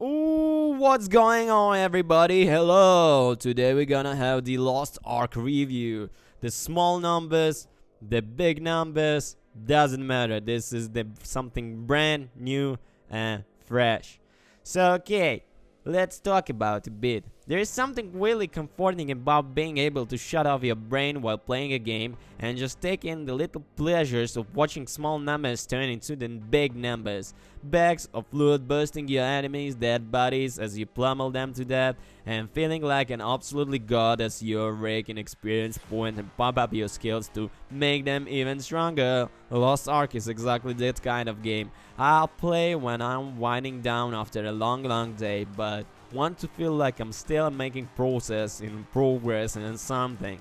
Ooh, what's going on, everybody? Hello! Today we're gonna have the Lost Ark review. The small numbers, the big numbers, doesn't matter. This is something brand new and fresh. So, okay, let's talk about a bit. There is something really comforting about being able to shut off your brain while playing a game and just take in the little pleasures of watching small numbers turn into the big numbers. Bags of loot bursting your enemies' dead bodies as you pummel them to death, and feeling like an absolutely god as you rake in experience point and pump up your skills to make them even stronger. Lost Ark is exactly that kind of game. I'll play when I'm winding down after a long day, but want to feel like I'm still making progress in something.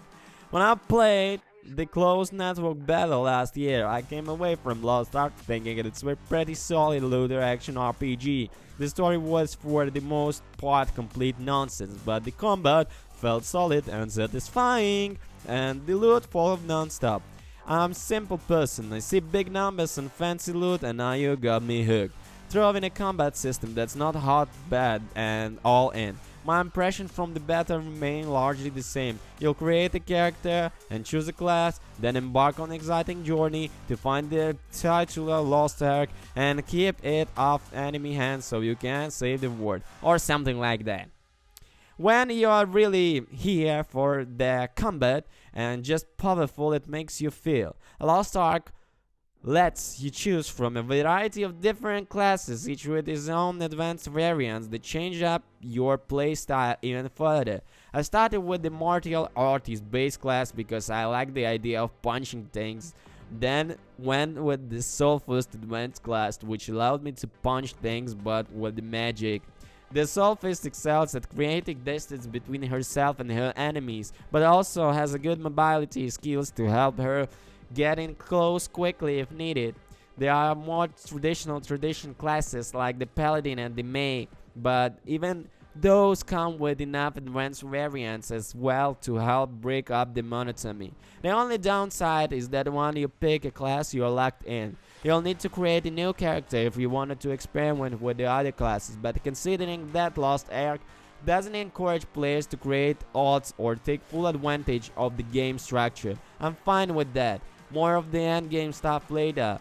When I played the closed network battle last year, I came away from Lost Ark thinking it's a pretty solid looter action RPG. The story was for the most part complete nonsense, but the combat felt solid and satisfying, and the loot followed non-stop. I'm a simple person, I see big numbers and fancy loot, and now you got me hooked. Throw in a combat system that's not hot, bad, and all in. My impression from the beta remain largely the same. You'll create a character and choose a class, then embark on an exciting journey to find the titular Lost Ark and keep it off enemy hands so you can save the world, or something like that. When you are really here for the combat and just powerful it makes you feel. Lost Ark lets you choose from a variety of different classes, each with its own advanced variants that change up your playstyle even further. I started with the martial artist base class because I like the idea of punching things, then went with the soul fist advanced class which allowed me to punch things but with the magic. The Soul Fist excels at creating distance between herself and her enemies, but also has a good mobility skills to help her get in close quickly if needed. There are more tradition classes like the Paladin and the Mage, but even those come with enough advanced variants as well to help break up the monotony. The only downside is that when you pick a class you're locked in. You'll need to create a new character if you wanted to experiment with the other classes, but considering that Lost Ark doesn't encourage players to create odds or take full advantage of the game structure, I'm fine with that. More of the endgame stuff later.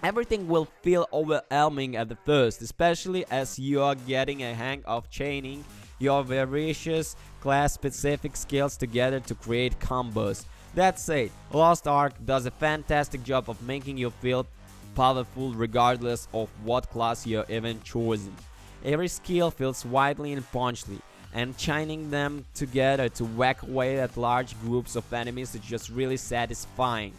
Everything will feel overwhelming at the first, especially as you are getting a hang of chaining your various class-specific skills together to create combos. That said, Lost Ark does a fantastic job of making you feel powerful regardless of what class you're even chosen. Every skill feels widely and punchly, and chaining them together to whack away at large groups of enemies is just really satisfying.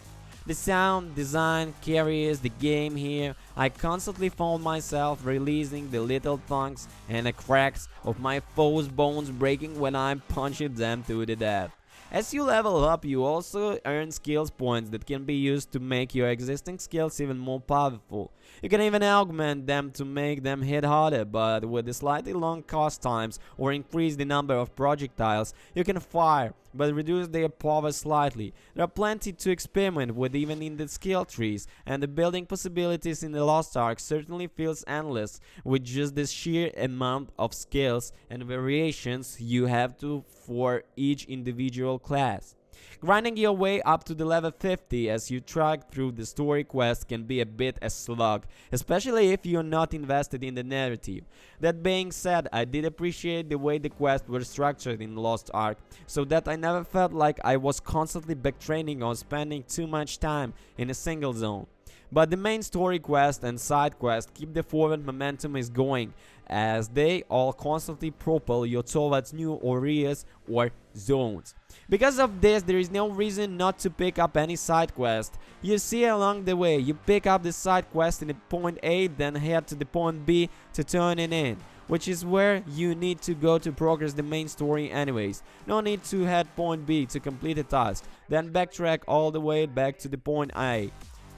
The sound design carries the game here. I constantly found myself releasing the little thunks and the cracks of my foes' bones breaking when I'm punching them to the death. As you level up, you also earn skills points that can be used to make your existing skills even more powerful. You can even augment them to make them hit harder, but with the slightly long cast times or increase the number of projectiles you can fire, but reduce their power slightly. There are plenty to experiment with even in the skill trees, and the building possibilities in the Lost Ark certainly feels endless with just the sheer amount of skills and variations you have to for each individual class. Grinding your way up to the level 50 as you track through the story quest can be a bit a slug, especially if you're not invested in the narrative. That being said, I did appreciate the way the quests were structured in Lost Ark, so that I never felt like I was constantly backtraining or spending too much time in a single zone. But the main story quest and side quest keep the forward momentum is going, as they all constantly propel you towards new areas or zones. Because of this, there is no reason not to pick up any side quest. You see along the way, you pick up the side quest in the point A, then head to the point B to turn it in, which is where you need to go to progress the main story anyways. No need to head point B to complete a task, then backtrack all the way back to the point A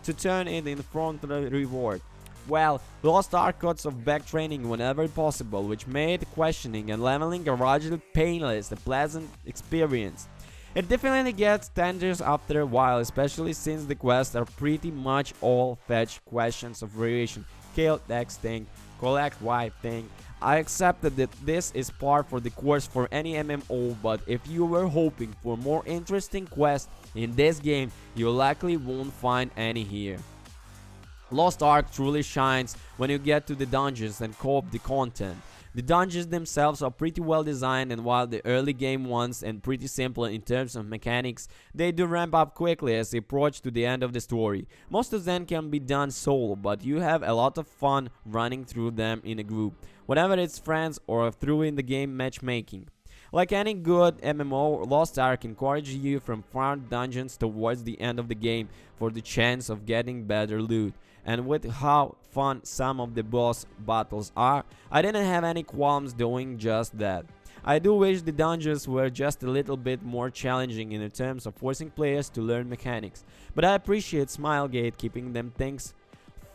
to turn it in front of the reward. Well, Lost Ark cuts off backtraining whenever possible, which made questioning and leveling largely painless, a pleasant experience. It definitely gets tedious after a while, especially since the quests are pretty much all fetch questions of variation. Kill X thing, collect Y thing, I accepted that this is par for the course for any MMO, but if you were hoping for more interesting quests in this game, you likely won't find any here. Lost Ark truly shines when you get to the dungeons and co-op the content. The dungeons themselves are pretty well designed, and while the early game ones and pretty simple in terms of mechanics, they do ramp up quickly as you approach to the end of the story. Most of them can be done solo, but you have a lot of fun running through them in a group, whether it's friends or through in the game matchmaking. Like any good MMO, Lost Ark encourages you from front dungeons towards the end of the game for the chance of getting better loot. And with how fun some of the boss battles are, I didn't have any qualms doing just that. I do wish the dungeons were just a little bit more challenging in terms of forcing players to learn mechanics, but I appreciate Smilegate keeping them things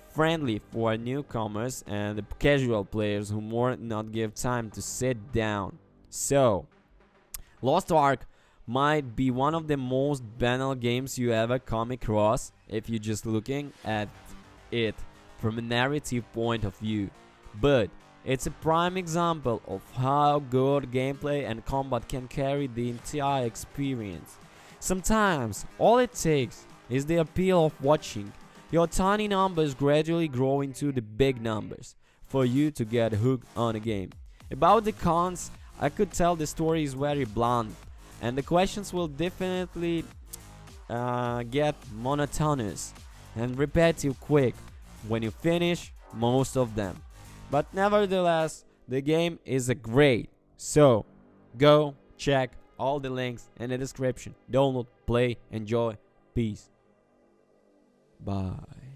friendly for newcomers and the casual players who more not give time to sit down. So, Lost Ark might be one of the most banal games you ever come across if you're just looking at it from a narrative point of view, but it's a prime example of how good gameplay and combat can carry the entire experience. Sometimes all it takes is the appeal of watching your tiny numbers gradually grow into the big numbers for you to get hooked on a game. About the cons, I could tell the story is very blunt, and the questions will definitely get monotonous and repetitive quick when you finish most of them. But nevertheless, the game is a great. So, go check all the links in the description. Download, play, enjoy. Peace. Bye.